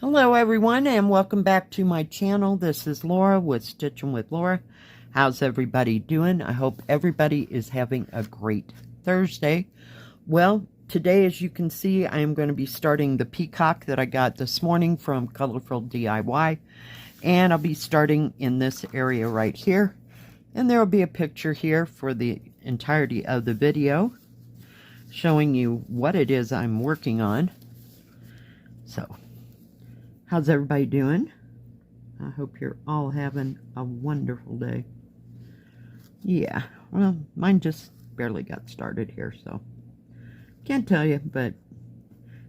Hello everyone and welcome back to my channel. This is Laura with Stitchin with Laura. How's everybody doing? I hope everybody is having a great Thursday. Well, today as you can see I am going to be starting the peacock that I got this morning from ColorfulDIY, and I'll be starting in this area right here, and there will be a picture here for the entirety of the video showing you what it is I'm working on. So how's everybody doing? I hope you're all having a wonderful day. Yeah, well, mine just barely got started here, so can't tell you, but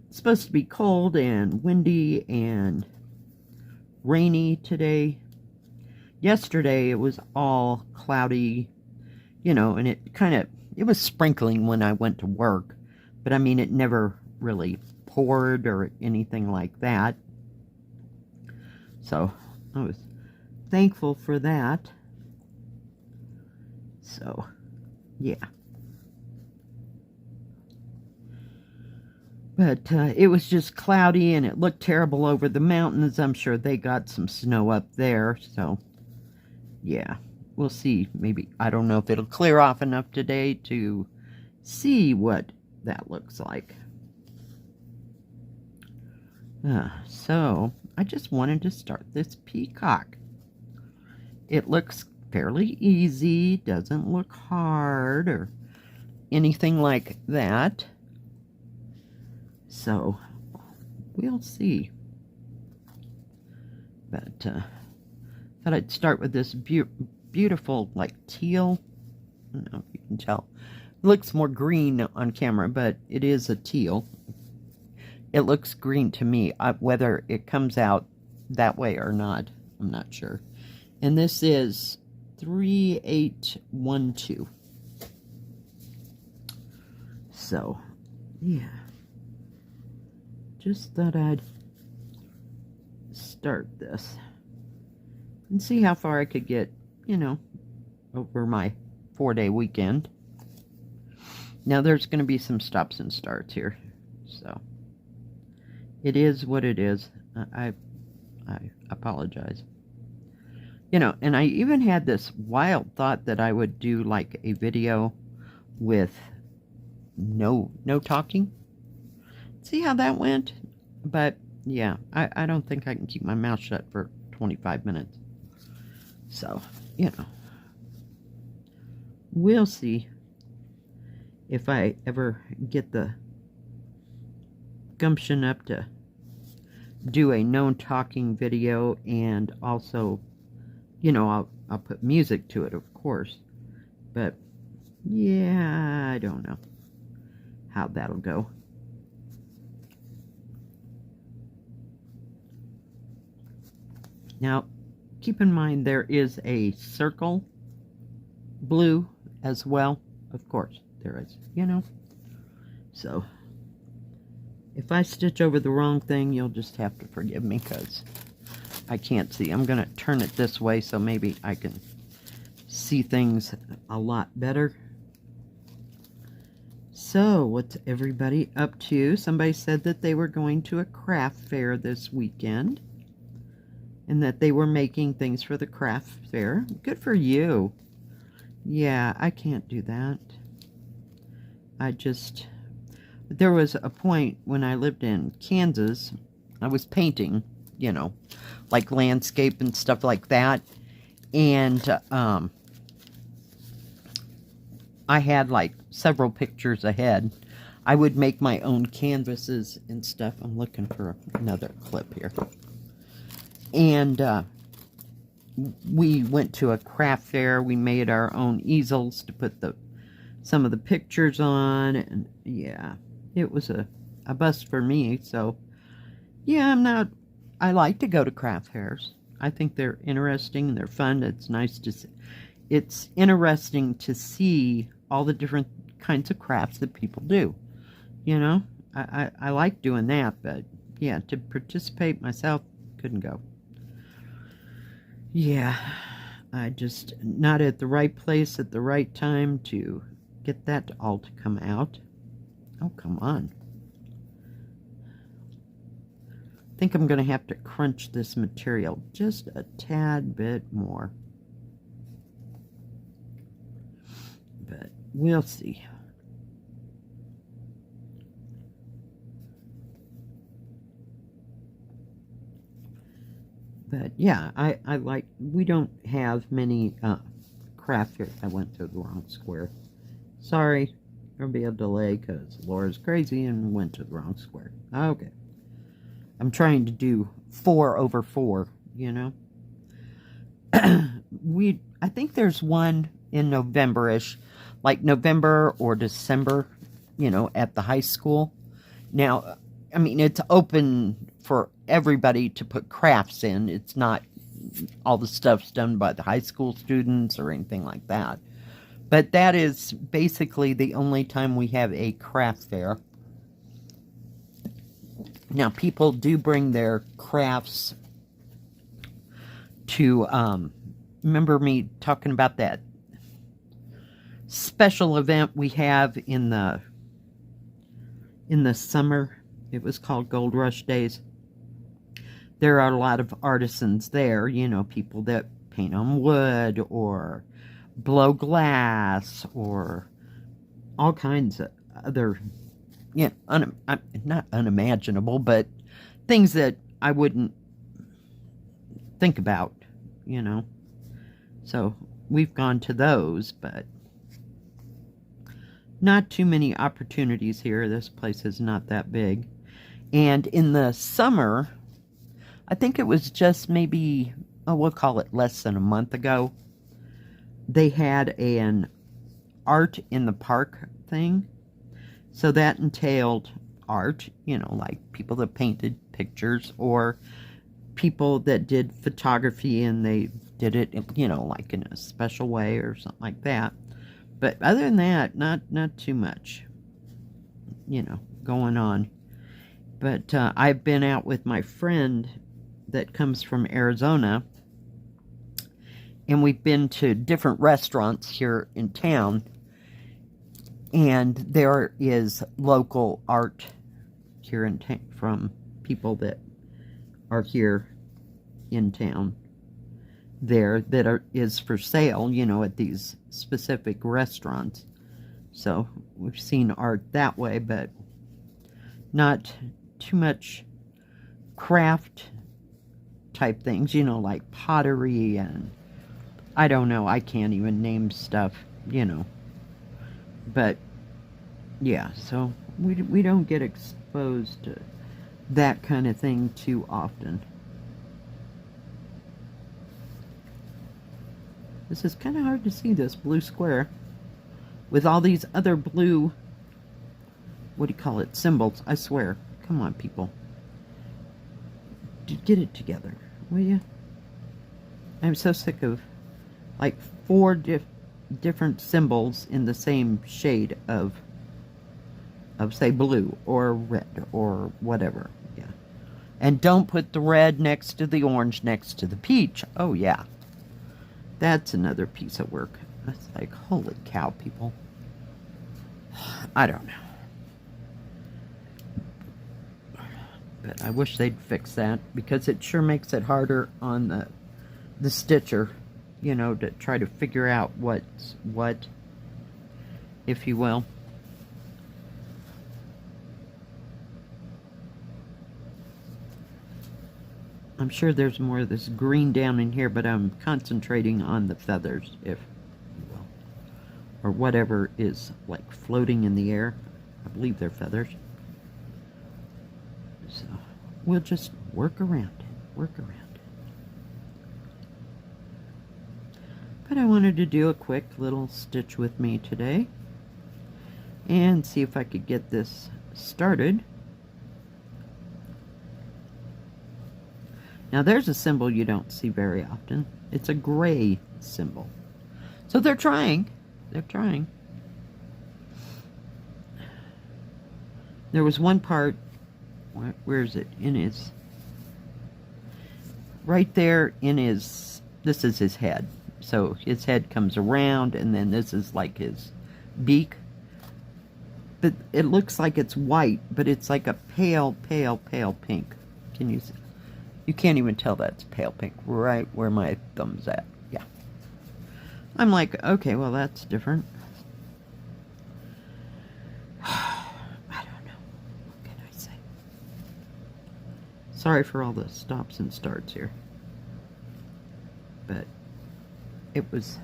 it's supposed to be cold and windy and rainy today. Yesterday it was all cloudy, you know, and it was sprinkling when I went to work, but I mean, it never really poured or anything like that. So I was thankful for that. So yeah, but it was just cloudy and it looked terrible over the mountains. I'm sure they got some snow up there, so yeah, we'll see. Maybe, I don't know if it'll clear off enough today to see what that looks like. So I just wanted to start this peacock. It looks fairly easy, doesn't look hard or anything like that. So we'll see. But thought I'd start with this beautiful like teal. I don't know if you can tell. It looks more green on camera, but it is a teal. It looks green to me. Whether it comes out that way or not, I'm not sure. And this is 3812. So, yeah. Just thought I'd start this and see how far I could get, you know, over my 4-day weekend. Now, there's going to be some stops and starts here, so it is what it is. I apologize. You know, and I even had this wild thought that I would do like a video with no talking. See how that went? But yeah, I don't think I can keep my mouth shut for 25 minutes. So, you know, we'll see if I ever get the gumption up to do a no talking video, and also, you know, I'll put music to it, of course, but yeah, I don't know how that'll go. Now, keep in mind there is a circle blue as well, of course there is, you know, so if I stitch over the wrong thing, you'll just have to forgive me because I can't see. I'm going to turn it this way so maybe I can see things a lot better. So, what's everybody up to? Somebody said that they were going to a craft fair this weekend and that they were making things for the craft fair. Good for you. Yeah, I can't do that. There was a point when I lived in Kansas, I was painting, you know, like landscape and stuff like that. And I had like several pictures ahead. I would make my own canvases and stuff. I'm looking for another clip here. And we went to a craft fair. We made our own easels to put some of the pictures on. And yeah, it was a bust for me. So yeah, I like to go to craft fairs. I think they're interesting and they're fun. It's nice to see. It's interesting to see all the different kinds of crafts that people do. You know, I like doing that, but yeah, to participate myself, couldn't go. Yeah, I just not at the right place at the right time to get that all to come out. Oh, come on. think I'm going to have to crunch this material just a tad bit more. But we'll see. But yeah, I like, we don't have many craft fairs. I went to the wrong square. Sorry, there'll be a delay because Laura's crazy and went to the wrong square. Okay. I'm trying to do 4 over 4, you know. I think there's one in November-ish, like November or December, you know, at the high school. Now, I mean, it's open for everybody to put crafts in. It's not all the stuff's done by the high school students or anything like that. But that is basically the only time we have a craft fair. Now, people do bring their crafts to, remember me talking about that special event we have in the summer. It was called Gold Rush Days. There are a lot of artisans there, you know, people that paint on wood or blow glass or all kinds of other, yeah, not unimaginable, but things that I wouldn't think about, you know. So we've gone to those, but not too many opportunities here. This place is not that big. And in the summer, I think it was just maybe, oh, we'll call it less than a month ago, they had an art in the park thing. So that entailed art, you know, like people that painted pictures or people that did photography and they did it, you know, like in a special way or something like that. But other than that, not too much, you know, going on. But I've been out with my friend that comes from Arizona, and we've been to different restaurants here in town, and there is local art here in town from people that are here in town there that is for sale, you know, at these specific restaurants. So we've seen art that way, but not too much craft type things, you know, like pottery and I don't know, I can't even name stuff, you know. But yeah, so we don't get exposed to that kind of thing too often. This is kind of hard to see, this blue square with all these other blue, what do you call it, symbols, I swear. Come on, people. Get it together, will you? I'm so sick of like 4 different symbols in the same shade of say blue or red or whatever. Yeah. And don't put the red next to the orange next to the peach. Oh yeah. That's another piece of work. That's like, holy cow, people. I don't know. But I wish they'd fix that, because it sure makes it harder on the stitcher, you know, to try to figure out what's what, if you will. I'm sure there's more of this green down in here, but I'm concentrating on the feathers, if you will. Or whatever is like floating in the air. I believe they're feathers. So we'll just work around it, But I wanted to do a quick little stitch with me today and see if I could get this started. Now there's a symbol you don't see very often. It's a gray symbol. So they're trying. They're trying. There was one part, where is it? In his, right there in his, this is his head. So his head comes around and then this is like his beak. But it looks like it's white, but it's like a pale, pale, pale pink. Can you see? You can't even tell that's pale pink, right where my thumb's at. Yeah. I'm like, okay, well, that's different. I don't know. What can I say? Sorry for all the stops and starts here. But it was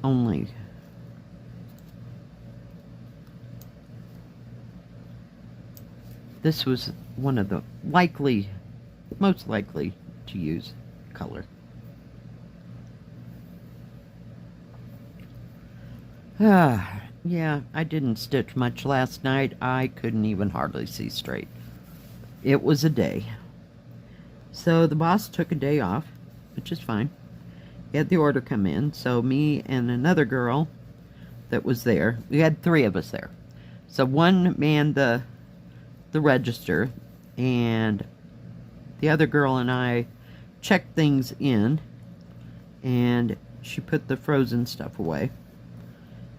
only this was one of the most likely to use color. Yeah, I didn't stitch much last night. I couldn't even hardly see straight. It was a day. So the boss took a day off, which is fine. He had the order come in, so me and another girl that was there, we had 3 of us there. So one manned the register, and the other girl and I checked things in, and she put the frozen stuff away.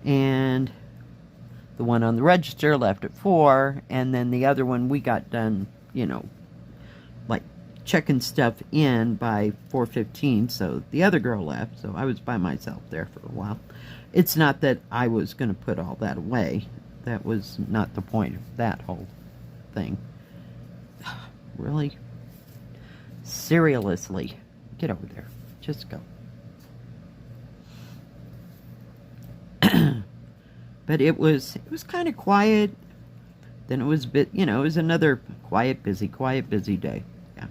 And the one on the register left at 4, and then the other one we got done, you know, like checking stuff in by 4:15, so the other girl left, so I was by myself there for a while. It's not that I was going to put all that away. That was not the point of that whole thing. Really? Seriously. Get over there. Just go. But it was kind of quiet. Then it was a bit, you know, it was another quiet, busy day. Yeah.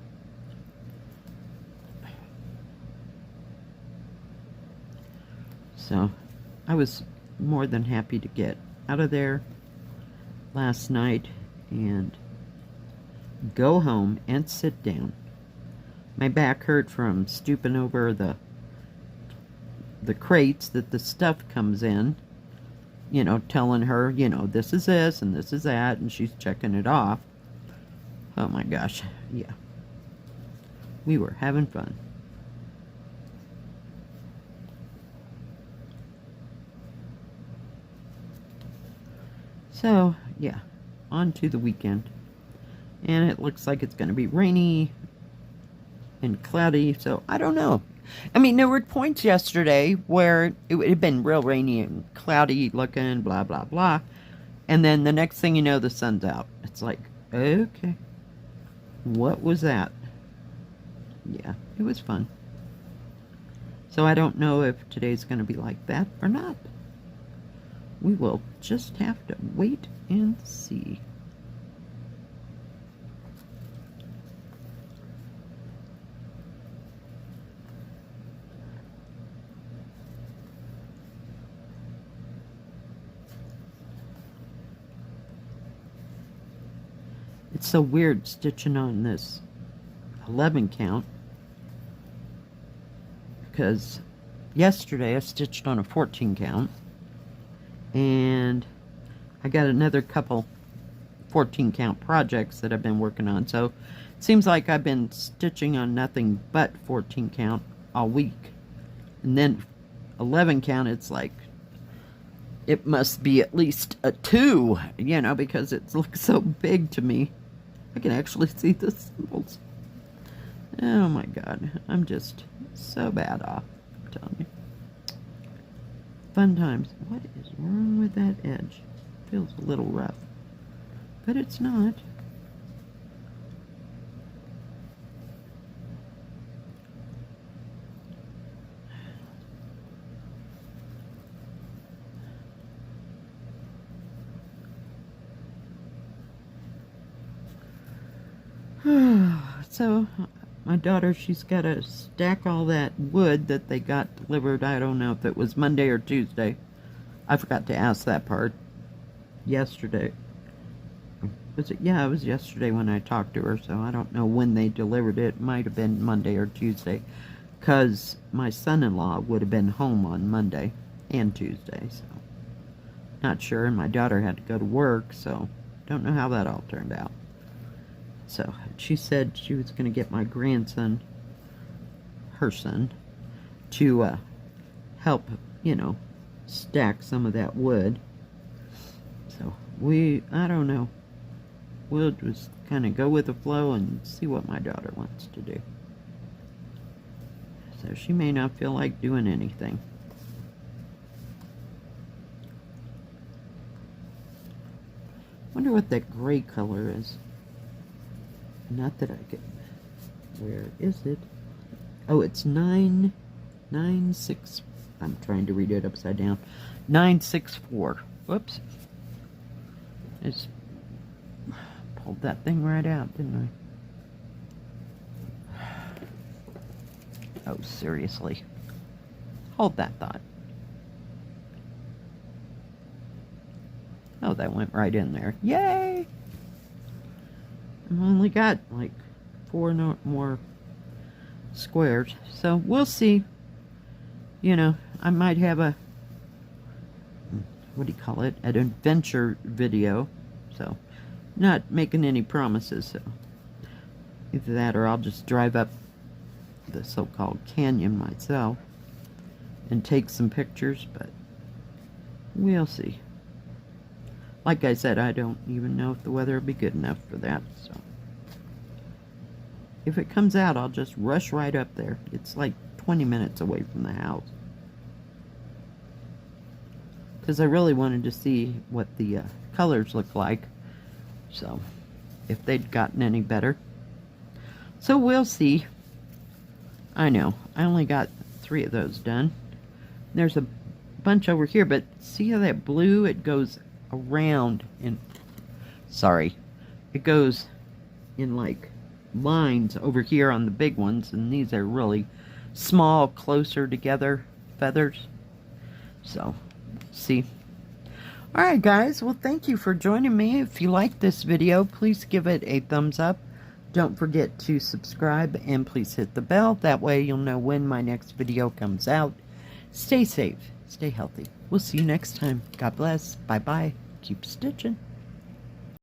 So I was more than happy to get out of there last night and go home and sit down. My back hurt from stooping over the crates that the stuff comes in, you know, telling her, you know, this is this and this is that, and she's checking it off. Oh my gosh, yeah. We were having fun. So, yeah, on to the weekend. And it looks like it's going to be rainy and cloudy, so I don't know. I mean, there were points yesterday where it had been real rainy and cloudy looking, blah, blah, blah. And then the next thing you know, the sun's out. It's like, okay, what was that? Yeah, it was fun. So I don't know if today's going to be like that or not. We will just have to wait and see. It's so weird stitching on this 11 count, because yesterday I stitched on a 14 count, and I got another couple 14 count projects that I've been working on, so it seems like I've been stitching on nothing but 14 count all week. And then 11 count, it's like it must be at least a 2, you know, because it looks so big to me. I can actually see the symbols. Oh my god, I'm just so bad off, I'm telling you. Fun times. What is wrong with that edge? Feels a little rough, but it's not. So, my daughter, she's got to stack all that wood that they got delivered. I don't know if it was Monday or Tuesday. I forgot to ask that part. Yesterday. Was it? Yeah, it was yesterday when I talked to her, so I don't know when they delivered it. It might have been Monday or Tuesday, because my son-in-law would have been home on Monday and Tuesday, so not sure. And my daughter had to go to work, so don't know how that all turned out. So she said she was going to get my grandson, her son, to help, you know, stack some of that wood. So I don't know we'll just kind of go with the flow and see what my daughter wants to do. So she may not feel like doing anything. Wonder what that gray color is. Not that I could. Where is it? Oh, it's 996. I'm trying to read it upside down. 964. Whoops. Just pulled that thing right out, didn't I? Oh, seriously. Hold that thought. Oh, that went right in there. Yay! I've only got like 4 more squares. So we'll see. You know, I might have a, what do you call it? An adventure video. So, not making any promises. So, either that or I'll just drive up the so-called canyon myself and take some pictures, but we'll see. Like I said, I don't even know if the weather will be good enough for that, so if it comes out, I'll just rush right up there. It's like 20 minutes away from the house. Because I really wanted to see what the colors look like, so if they'd gotten any better. So we'll see. I know, I only got 3 of those done. There's a bunch over here, but see how that blue, it goes around in, sorry, it goes in like lines over here on the big ones, and these are really small, closer together feathers. So, see. Alright guys, well thank you for joining me. If you like this video, please give it a thumbs up. Don't forget to subscribe and please hit the bell. That way you'll know when my next video comes out. Stay safe, stay healthy. We'll see you next time. God bless. Bye-bye. Keep stitching.